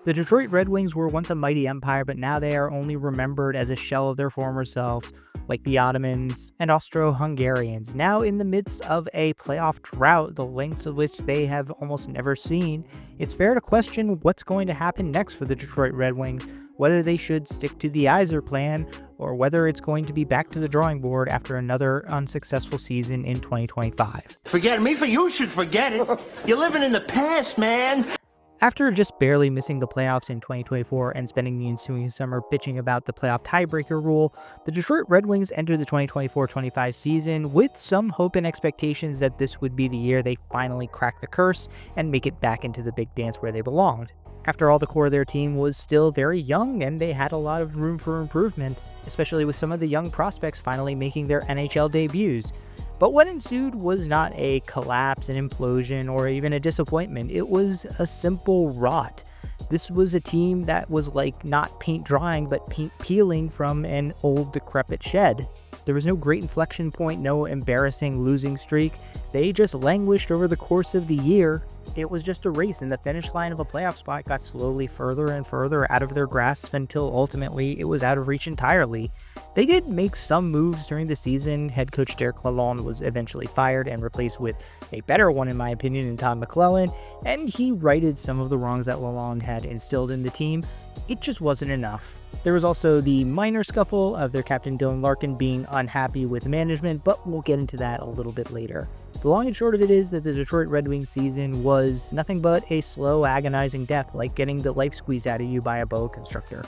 The Detroit Red Wings were once a mighty empire, but now they are only remembered as a shell of their former selves, like the Ottomans and Austro-Hungarians. Now in the midst of a playoff drought, the lengths of which they have almost never seen, it's fair to question what's going to happen next for the Detroit Red Wings, whether they should stick to the Yzerplan or whether it's going to be back to the drawing board after another unsuccessful season in 2025. Forget me, for you should forget it. You're living in the past, man. After just barely missing the playoffs in 2024 and spending the ensuing summer bitching about the playoff tiebreaker rule, the Detroit Red Wings entered the 2024-25 season with some hope and expectations that this would be the year they finally crack the curse and make it back into the big dance where they belonged. After all, the core of their team was still very young and they had a lot of room for improvement, especially with some of the young prospects finally making their NHL debuts. But what ensued was not a collapse, an implosion, or even a disappointment. It was a simple rot. This was a team that was like not paint drying, but paint peeling from an old decrepit shed. There was no great inflection point, no embarrassing losing streak. They just languished over the course of the year. It was just a race, and the finish line of a playoff spot got slowly further and further out of their grasp until ultimately it was out of reach entirely. They did make some moves during the season. Head coach Derek Lalonde was eventually fired and replaced with a better one, in my opinion, in Todd McLellan, and he righted some of the wrongs that Lalonde had instilled in the team. It just wasn't enough. There was also the minor scuffle of their captain Dylan Larkin being unhappy with management, but we'll get into that a little bit later. The long and short of it is that the Detroit Red Wings season was nothing but a slow, agonizing death, like getting the life squeezed out of you by a boa constrictor.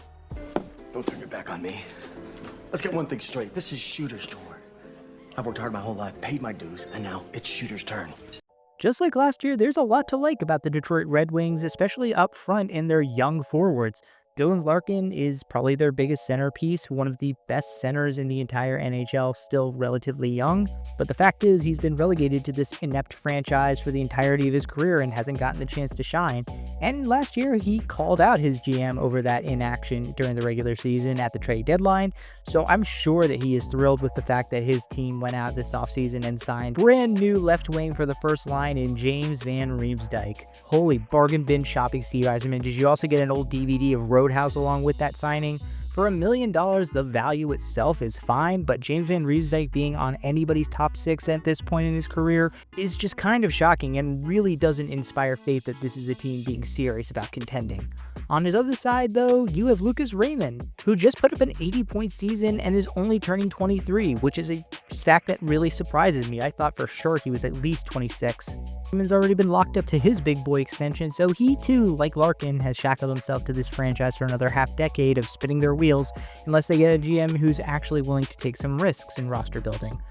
Don't turn your back on me. Let's get one thing straight. This is Shooter's tour. I've worked hard my whole life, paid my dues, and now it's Shooter's turn. Just like last year, there's a lot to like about the Detroit Red Wings, especially up front in their young forwards. Dylan Larkin is probably their biggest centerpiece, one of the best centers in the entire NHL, still relatively young. But the fact is, he's been relegated to this inept franchise for the entirety of his career and hasn't gotten the chance to shine. And last year, he called out his GM over that inaction during the regular season at the trade deadline. So I'm sure that he is thrilled with the fact that his team went out this offseason and signed brand new left wing for the first line in James Van Riemsdyk. Holy bargain bin shopping, Steve Yzerman. Did you also get an old DVD of Roadhouse along with that signing? For $1 million, the value itself is fine, but James Van Riemsdyk being on anybody's top 6 at this point in his career is just kind of shocking and really doesn't inspire faith that this is a team being serious about contending. On his other side, though, you have Lucas Raymond, who just put up an 80-point season and is only turning 23, which is a fact that really surprises me. I thought for sure he was at least 26. Raymond's already been locked up to his big boy extension, so he too, like Larkin, has shackled himself to this franchise for another half-decade of spinning their wheels unless they get a GM who's actually willing to take some risks in roster building.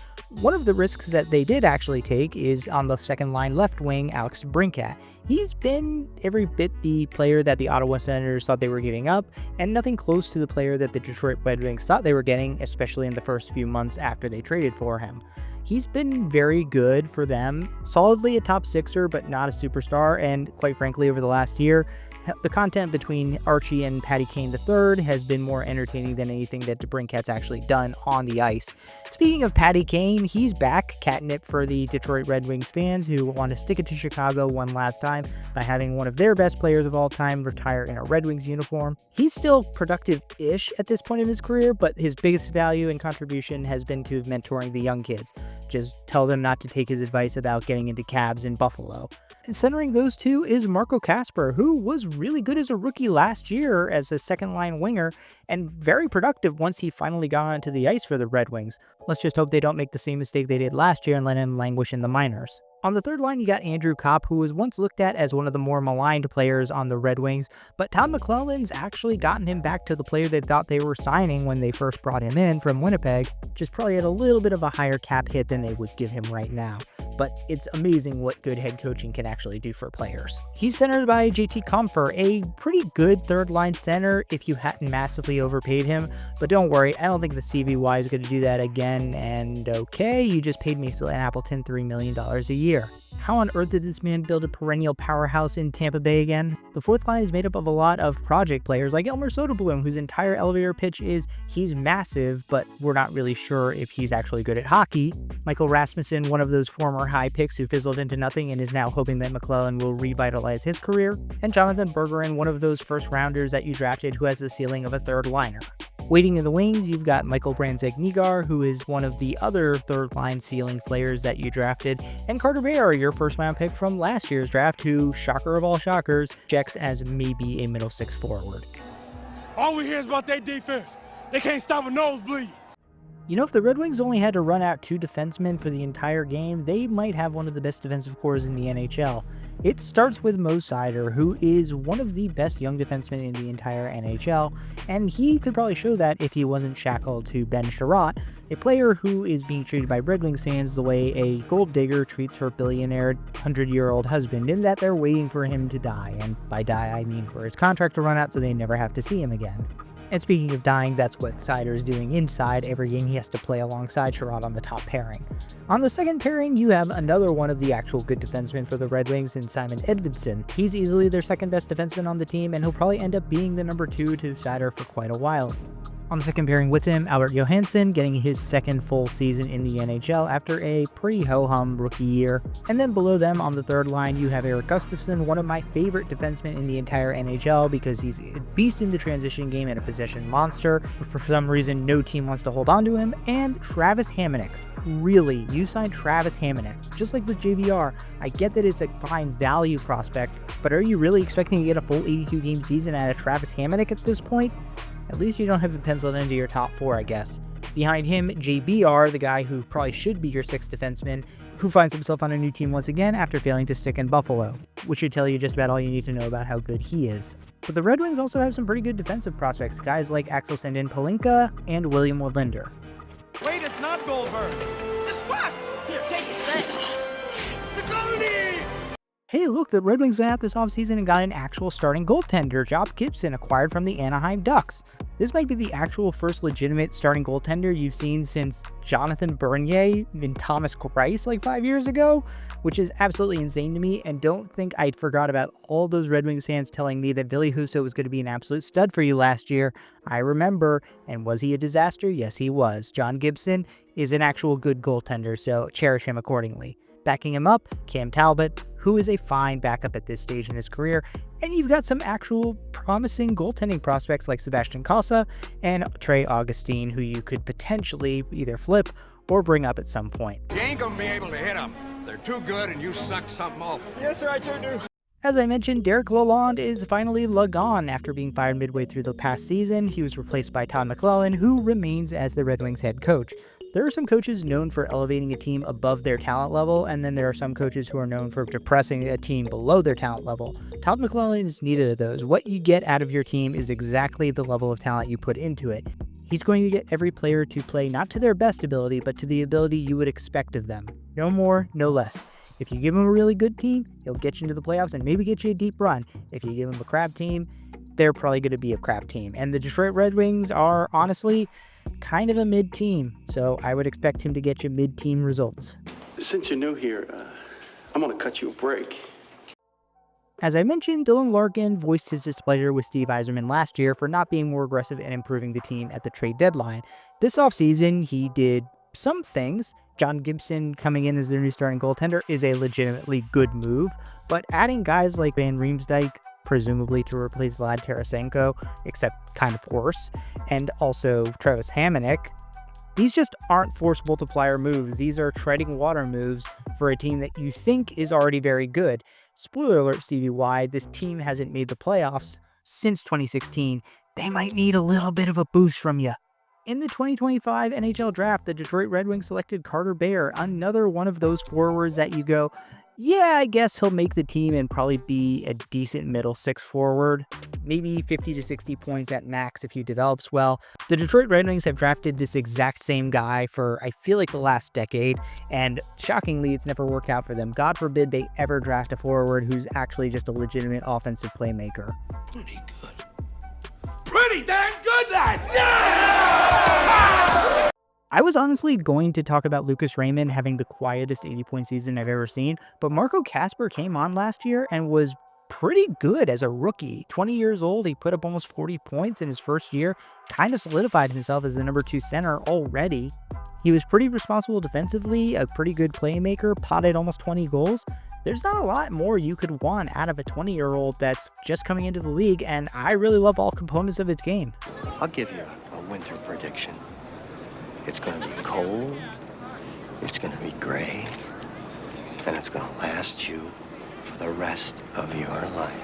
One of the risks that they did actually take is on the second line left wing, Alex DeBrincat. He's been every bit the player that the Ottawa Senators thought they were giving up, and nothing close to the player that the Detroit Red Wings thought they were getting, especially in the first few months after they traded for him. He's been very good for them, solidly a top sixer, but not a superstar, and quite frankly, over the last year, the content between Archie and Patty Kane III has been more entertaining than anything that DeBrincat's actually done on the ice. Speaking of Patty Kane, he's back, catnip for the Detroit Red Wings fans who want to stick it to Chicago one last time by having one of their best players of all time retire in a Red Wings uniform. He's still productive-ish at this point in his career, but his biggest value and contribution has been to mentoring the young kids. Just tell them not to take his advice about getting into cabs in Buffalo. And centering those two is Marco Kasper, who was really good as a rookie last year as a second-line winger, and very productive once he finally got onto the ice for the Red Wings. Let's just hope they don't make the same mistake they did last year and let him languish in the minors. On the third line, you got Andrew Kopp, who was once looked at as one of the more maligned players on the Red Wings, but Todd McLellan's actually gotten him back to the player they thought they were signing when they first brought him in from Winnipeg, just probably at a little bit of a higher cap hit than they would give him right now. But it's amazing what good head coaching can actually do for players. He's centered by JT Compher, a pretty good third-line center if you hadn't massively overpaid him, but don't worry, I don't think the CVY is going to do that again, and okay, you just paid Mason Appleton $3 million a year. How on earth did this man build a perennial powerhouse in Tampa Bay again? The fourth line is made up of a lot of project players like Elmer Soderblom, whose entire elevator pitch is he's massive, but we're not really sure if he's actually good at hockey. Michael Rasmussen, one of those former summer high picks who fizzled into nothing and is now hoping that McClellan will revitalize his career, and Jonathan Bergeron, one of those first-rounders that you drafted who has the ceiling of a third liner. Waiting in the wings, you've got Michael Brandzeg-Nygaard, who is one of the other third-line ceiling players that you drafted, and Carter Bear, your first-round pick from last year's draft, who, shocker of all shockers, checks as maybe a middle six forward. All we hear is about their defense. They can't stop a nosebleed. You know, if the Red Wings only had to run out 2 defensemen for the entire game, they might have one of the best defensive cores in the NHL. It starts with Mo Seider, who is one of the best young defensemen in the entire NHL, and he could probably show that if he wasn't shackled to Ben Sherratt, a player who is being treated by Red Wings fans the way a gold digger treats her billionaire 100-year-old husband, in that they're waiting for him to die, and by die I mean for his contract to run out so they never have to see him again. And speaking of dying, that's what Seider's doing inside. Every game he has to play alongside Sherratt on the top pairing. On the second pairing, you have another one of the actual good defensemen for the Red Wings in Simon Edvinsson. He's easily their second best defenseman on the team, and he'll probably end up being the number 2 to Seider for quite a while. On the second pairing with him, Albert Johansson getting his second full season in the NHL after a pretty ho-hum rookie year. And then below them on the third line, you have Erik Gustafsson, one of my favorite defensemen in the entire NHL because he's a beast in the transition game and a possession monster. But for some reason, no team wants to hold on to him. And Travis Hamonic. Really, you signed Travis Hamonic. Just like with JVR, I get that it's a fine value prospect, but are you really expecting to get a full 82-game season out of Travis Hamonic at this point? At least you don't have it penciled into your top 4, I guess. Behind him, JBR, the guy who probably should be your 6th defenseman, who finds himself on a new team once again after failing to stick in Buffalo, which should tell you just about all you need to know about how good he is. But the Red Wings also have some pretty good defensive prospects, guys like Axel Sandin-Palinka and William Linder. Wait, it's not Goldberg. It's West. Here, take it. Thanks. The goalie! Hey, look, the Red Wings went out this offseason and got an actual starting goaltender, Job Gibson, acquired from the Anaheim Ducks. This might be the actual first legitimate starting goaltender you've seen since Jonathan Bernier and Thomas Greiss like 5 years ago, which is absolutely insane to me, and don't think I'd forgot about all those Red Wings fans telling me that Ville Husso was going to be an absolute stud for you last year. I remember, and was he a disaster? Yes, he was. John Gibson is an actual good goaltender, so cherish him accordingly. Backing him up, Cam Talbot, who is a fine backup at this stage in his career, and you've got some actual promising goaltending prospects like Sebastian Casa and Trey Augustine, who you could potentially either flip or bring up at some point. You ain't gonna be able to hit them. They're too good and you suck something off. Yes, sir, I sure do. As I mentioned, Derek Lalonde is finally gone after being fired midway through the past season. He was replaced by Todd McClellan, who remains as the Red Wings head coach. There are some coaches known for elevating a team above their talent level, and then there are some coaches who are known for depressing a team below their talent level. Todd McClellan is neither of those. What you get out of your team is exactly the level of talent you put into it. He's going to get every player to play not to their best ability, but to the ability you would expect of them. No more, no less. If you give him a really good team, he'll get you into the playoffs and maybe get you a deep run. If you give him a crap team, they're probably going to be a crap team. And the Detroit Red Wings are, honestly, kind of a mid-team, so I would expect him to get you mid-team results. Since you're new here, I'm gonna cut you a break. As I mentioned, Dylan Larkin voiced his displeasure with Steve Yzerman last year for not being more aggressive and improving the team at the trade deadline. This offseason, he did some things. John Gibson coming in as their new starting goaltender is a legitimately good move, but adding guys like Van Riemsdyk, presumably to replace Vlad Tarasenko, except kind of worse, and also Travis Hamonic, these just aren't force multiplier moves. These are treading water moves for a team that you think is already very good. Spoiler alert, Stevie Y, this team hasn't made the playoffs since 2016. They might need a little bit of a boost from you. In the 2025 NHL draft, the Detroit Red Wings selected Carter Bear, another one of those forwards that you go, yeah, I guess he'll make the team and probably be a decent middle six forward. Maybe 50 to 60 points at max if he develops well. The Detroit Red Wings have drafted this exact same guy for, I feel like, the last decade, and shockingly, it's never worked out for them. God forbid they ever draft a forward who's actually just a legitimate offensive playmaker. Pretty good. Pretty damn good, lads! Yeah! I was honestly going to talk about Lucas Raymond having the quietest 80-point season I've ever seen, but Marco Kasper came on last year and was pretty good as a rookie. 20 years old, he put up almost 40 points in his first year, kind of solidified himself as the number 2 center already. He was pretty responsible defensively, a pretty good playmaker, potted almost 20 goals. There's not a lot more you could want out of a 20-year-old that's just coming into the league, and I really love all components of his game. I'll give you a winter prediction. It's going to be cold, it's going to be gray, and it's going to last you for the rest of your life.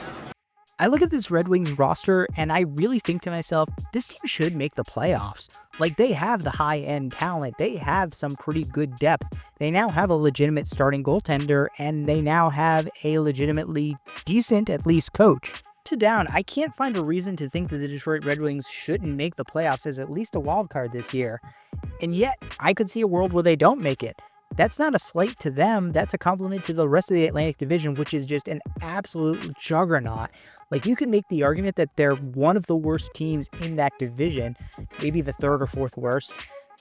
I look at this Red Wings roster and I really think to myself, this team should make the playoffs. Like, they have the high-end talent. They have some pretty good depth. They now have a legitimate starting goaltender, and they now have a legitimately decent, at least, coach. To down, I can't find a reason to think that the Detroit Red Wings shouldn't make the playoffs as at least a wild card this year. And yet, I could see a world where they don't make it. That's not a slight to them. That's a compliment to the rest of the Atlantic Division, which is just an absolute juggernaut. Like, you could make the argument that they're one of the worst teams in that division, maybe the third or fourth worst,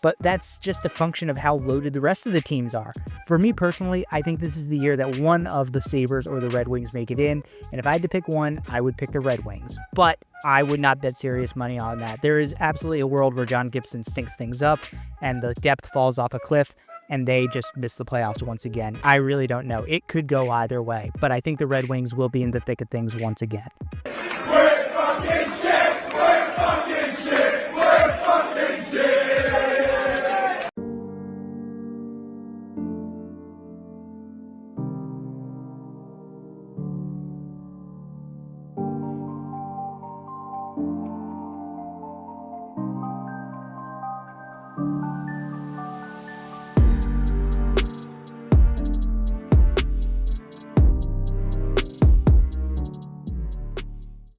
but that's just a function of how loaded the rest of the teams are. For me personally, I think this is the year that one of the Sabres or the Red Wings make it in, and if I had to pick one, I would pick the Red Wings. But I would not bet serious money on that. There is absolutely a world where John Gibson stinks things up, and the depth falls off a cliff, and they just miss the playoffs once again. I really don't know. It could go either way, but I think the Red Wings will be in the thick of things once again.